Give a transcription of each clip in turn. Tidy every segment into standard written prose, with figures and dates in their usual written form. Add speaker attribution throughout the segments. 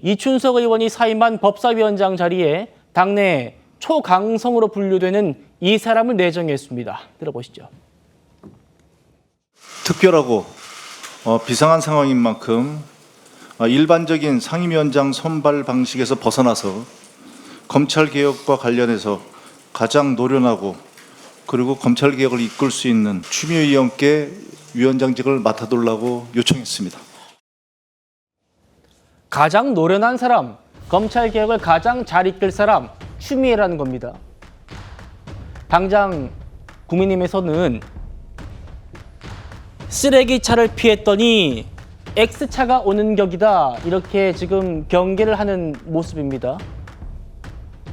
Speaker 1: 이춘석 의원이 사임한 법사위원장 자리에 당내 초강성으로 분류되는 이 사람을 내정했습니다. 들어보시죠.
Speaker 2: 특별하고 비상한 상황인 만큼 일반적인 상임위원장 선발 방식에서 벗어나서 검찰개혁과 관련해서 가장 노련하고 그리고 검찰개혁을 이끌 수 있는 추미애 의원께 위원장직을 맡아달라고 요청했습니다.
Speaker 1: 가장 노련한 사람, 검찰개혁을 가장 잘 이끌 사람, 추미애라는 겁니다. 당장 국민의힘에서는 쓰레기차를 피했더니 X차가 오는 격이다, 이렇게 지금 경계를 하는 모습입니다.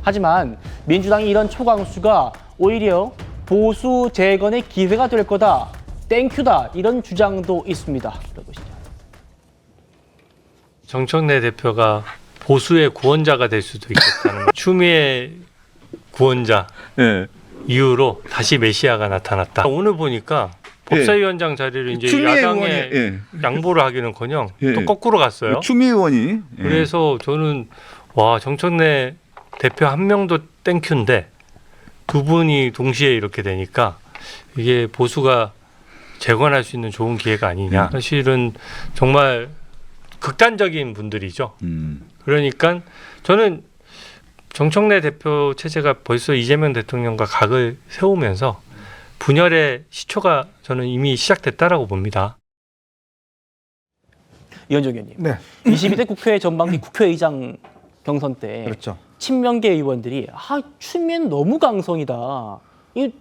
Speaker 1: 하지만 민주당이 이런 초강수가 오히려 보수 재건의 기회가 될 거다, 땡큐다, 이런 주장도 있습니다. 들어보시죠.
Speaker 3: 정청래 대표가 보수의 구원자가 될 수도 있겠다는 추미애 구원자 이후로 다시 메시아가 나타났다. 오늘 보니까 법사위원장 자리를 이제 야당에 양보를 하기는커녕 또 거꾸로 갔어요.
Speaker 4: 추미애 의원이.
Speaker 3: 그래서 저는 와, 정청래 대표 한 명도 땡큐인데 두 분이 동시에 이렇게 되니까 이게 보수가 재건할 수 있는 좋은 기회가 아니냐. 사실은 정말 극단적인 분들이죠. 그러니까 저는 정청래 대표 체제가 벌써 이재명 대통령과 각을 세우면서 분열의 시초가 저는 이미 시작됐다라고 봅니다.
Speaker 1: 이현정 의원님,
Speaker 4: 네.
Speaker 1: 22대 국회 전반기 국회의장 경선 때
Speaker 4: 그렇죠.
Speaker 1: 친명계 의원들이 추미애는 너무 강성이다, 이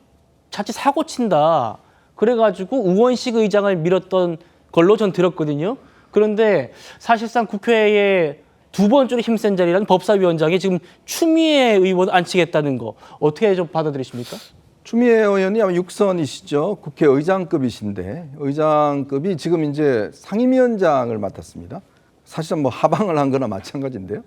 Speaker 1: 자칫 사고 친다, 그래가지고 우원식 의장을 밀었던 걸로 전 들었거든요. 그런데 사실상 국회에 두 번째로 힘센 자리라는 법사위원장이 지금 추미애 의원 앉히겠다는 거 어떻게 좀 받아들이십니까?
Speaker 4: 추미애 의원이 아마 6선이시죠. 국회의장급이신데 의장급이 지금 이제 상임위원장을 맡았습니다. 사실은 뭐 하방을 한 거나 마찬가지인데요.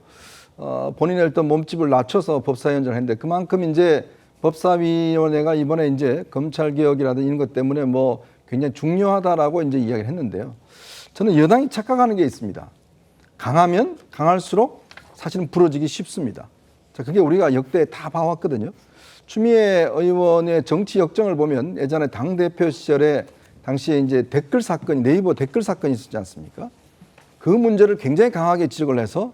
Speaker 4: 본인의 어떤 몸집을 낮춰서 법사위원장을 했는데 그만큼 이제 법사위원회가 이번에 이제 검찰개혁이라든지 이런 것 때문에 뭐 굉장히 중요하다라고 이제 이야기를 했는데요. 저는 여당이 착각하는 게 있습니다. 강하면 강할수록 사실은 부러지기 쉽습니다. 자, 그게 우리가 역대 다 봐왔거든요. 추미애 의원의 정치 역정을 보면 예전에 당대표 시절에 당시에 이제 댓글 사건이, 네이버 댓글 사건이 있었지 않습니까? 그 문제를 굉장히 강하게 지적을 해서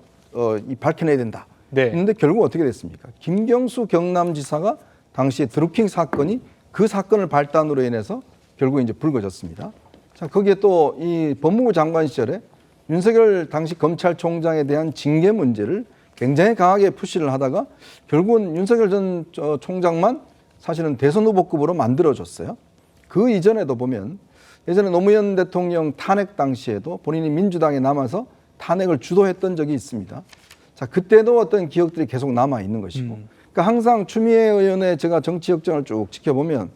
Speaker 4: 밝혀내야 된다.
Speaker 1: 네.
Speaker 4: 그런데 결국 어떻게 됐습니까? 김경수 경남지사가 당시에 드루킹 사건이 그 사건을 발단으로 인해서 결국 이제 불거졌습니다. 자, 거기에 또 이 법무부 장관 시절에 윤석열 당시 검찰총장에 대한 징계 문제를 굉장히 강하게 푸시를 하다가 결국은 윤석열 전 총장만 사실은 대선 후보급으로 만들어줬어요. 그 이전에도 보면 예전에 노무현 대통령 탄핵 당시에도 본인이 민주당에 남아서 탄핵을 주도했던 적이 있습니다. 자, 그때도 어떤 기억들이 계속 남아 있는 것이고, 그러니까 항상 추미애 의원의 제가 정치 역정을 쭉 지켜보면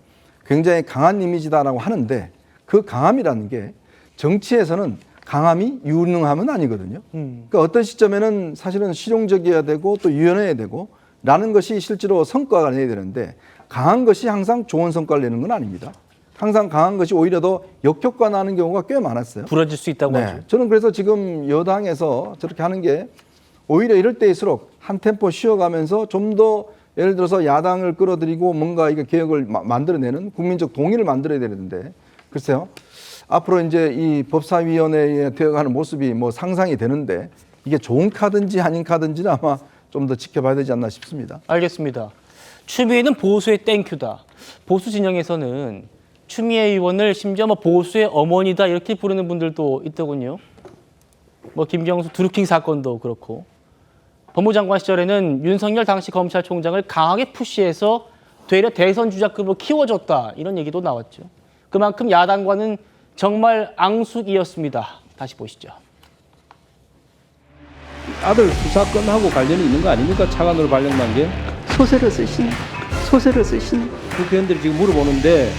Speaker 4: 굉장히 강한 이미지다라고 하는데 그 강함이라는 게 정치에서는 강함이 유능함은 아니거든요. 그러니까 어떤 시점에는 사실은 실용적이어야 되고 또 유연해야 되고 라는 것이 실제로 성과가 내야 되는데 강한 것이 항상 좋은 성과를 내는 건 아닙니다. 항상 강한 것이 오히려 더 역효과 나는 경우가 꽤 많았어요.
Speaker 1: 부러질 수 있다고 하죠.
Speaker 4: 저는 그래서 지금 여당에서 저렇게 하는 게 오히려 이럴 때일수록 한 템포 쉬어가면서 좀 더 예를 들어서 야당을 끌어들이고 뭔가 이게 개혁을 만들어내는 국민적 동의를 만들어야 되는데 글쎄요. 앞으로 이제 이 법사위원회에 되어가는 모습이 뭐 상상이 되는데 이게 좋은 카든지 아닌 카든지는 아마 좀 더 지켜봐야 되지 않나 싶습니다.
Speaker 1: 알겠습니다. 추미애는 보수의 땡큐다. 보수 진영에서는 추미애 의원을 심지어 뭐 보수의 어머니다 이렇게 부르는 분들도 있더군요. 뭐 김경수 드루킹 사건도 그렇고, 법무장관 시절에는 윤석열 당시 검찰총장을 강하게 푸시해서 되려 대선 주자급으로 키워줬다, 이런 얘기도 나왔죠. 그만큼 야당과는 정말 앙숙이었습니다. 다시 보시죠.
Speaker 5: 아들 수사건하고 관련이 있는 거 아닙니까? 차관으로 발령난 게.
Speaker 6: 소설을 쓰신
Speaker 5: 국회의원들이 지금 물어보는데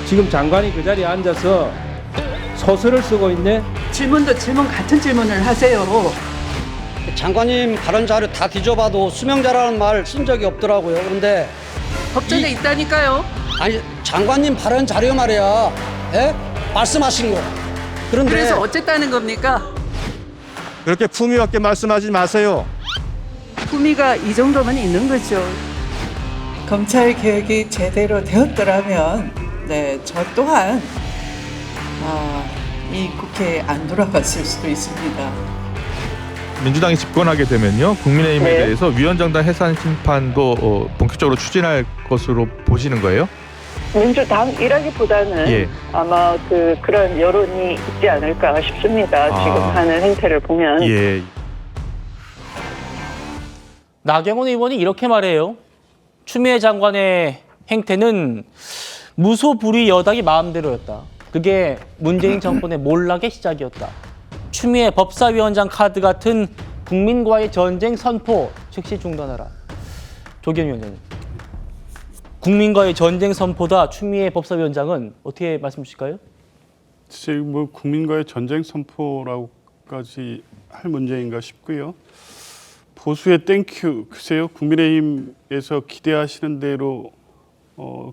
Speaker 5: 지금 장관이 그 자리에 앉아서 소설을 쓰고 있네.
Speaker 6: 질문도 같은 질문을 하세요.
Speaker 7: 장관님 발언 자료 다 뒤져봐도 수명자라는 말 쓴 적이 없더라고요. 그런데
Speaker 6: 법전에 있다니까요.
Speaker 7: 아니 장관님 발언 자료 말이야. 예? 말씀하신 거. 그런데
Speaker 6: 그래서 어쨌다는 겁니까?
Speaker 8: 그렇게 품위 없게 말씀하지 마세요.
Speaker 6: 품위가 이 정도면 있는 거죠.
Speaker 9: 검찰 개혁이 제대로 되었더라면 저 또한 이 국회에 안 돌아갔을 수도 있습니다.
Speaker 10: 민주당이 집권하게 되면요, 국민의힘에
Speaker 9: 네.
Speaker 10: 대해서 위헌정당 해산 심판도 본격적으로 추진할 것으로 보시는 거예요?
Speaker 9: 민주당이라기보다는
Speaker 10: 예.
Speaker 9: 아마 그런 여론이 있지 않을까 싶습니다. 지금 하는 행태를 보면.
Speaker 10: 예.
Speaker 1: 나경원 의원이 이렇게 말해요. 추미애 장관의 행태는 무소불위 여당이 마음대로였다. 그게 문재인 정권의 몰락의 시작이었다. 추미애 법사위원장 카드 같은 국민과의 전쟁 선포 즉시 중단하라. 조기현 위원장님. 국민과의 전쟁 선포다 추미애 법사위원장은 어떻게 말씀 주실까요?
Speaker 11: 지금 뭐 국민과의 전쟁 선포라고까지 할 문제인가 싶고요. 보수의 땡큐, 글쎄요. 국민의힘에서 기대하시는 대로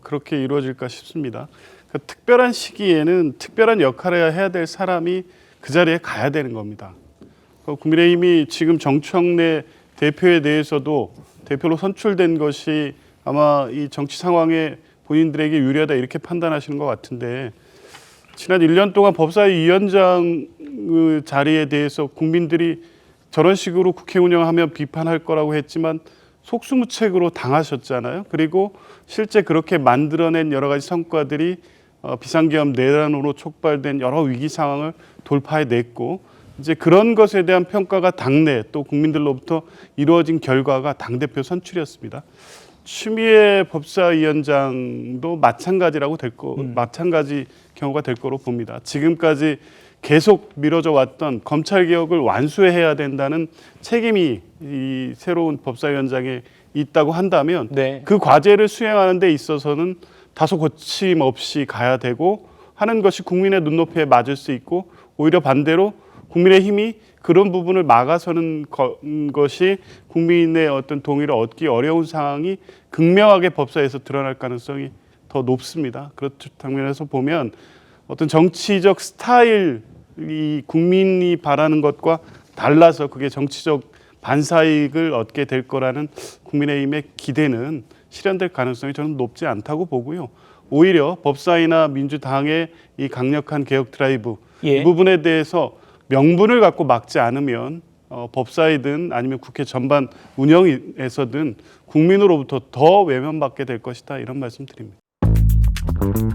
Speaker 11: 그렇게 이루어질까 싶습니다. 그러니까 특별한 시기에는 특별한 역할을 해야 될 사람이 그 자리에 가야 되는 겁니다. 그러니까 국민의힘이 지금 정청래 대표에 대해서도 대표로 선출된 것이 아마 이 정치 상황에 본인들에게 유리하다 이렇게 판단하시는 것 같은데, 지난 1년 동안 법사위 위원장 자리에 대해서 국민들이 저런 식으로 국회 운영하면 비판할 거라고 했지만 속수무책으로 당하셨잖아요. 그리고 실제 그렇게 만들어낸 여러 가지 성과들이 비상계엄 내란으로 촉발된 여러 위기 상황을 돌파해냈고, 이제 그런 것에 대한 평가가 당내 또 국민들로부터 이루어진 결과가 당대표 선출이었습니다. 추미애 법사위원장도 마찬가지라고 마찬가지 경우가 될 거로 봅니다. 지금까지 계속 미뤄져 왔던 검찰 개혁을 완수해야 된다는 책임이 이 새로운 법사위원장에 있다고 한다면
Speaker 1: 네.
Speaker 11: 그 과제를 수행하는 데 있어서는 다소 거침없이 가야 되고 하는 것이 국민의 눈높이에 맞을 수 있고, 오히려 반대로 국민의힘이 그런 부분을 막아서는 것이 국민의 어떤 동의를 얻기 어려운 상황이 극명하게 법사위에서 드러날 가능성이 더 높습니다. 그런 장면에서 보면 어떤 정치적 스타일이 국민이 바라는 것과 달라서 그게 정치적 반사이익을 얻게 될 거라는 국민의힘의 기대는 실현될 가능성이 저는 높지 않다고 보고요. 오히려 법사위나 민주당의 이 강력한 개혁 드라이브, 이 부분에 대해서 명분을 갖고 막지 않으면 법사위든 아니면 국회 전반 운영에서든 국민으로부터 더 외면받게 될 것이다, 이런 말씀 드립니다.
Speaker 10: 음.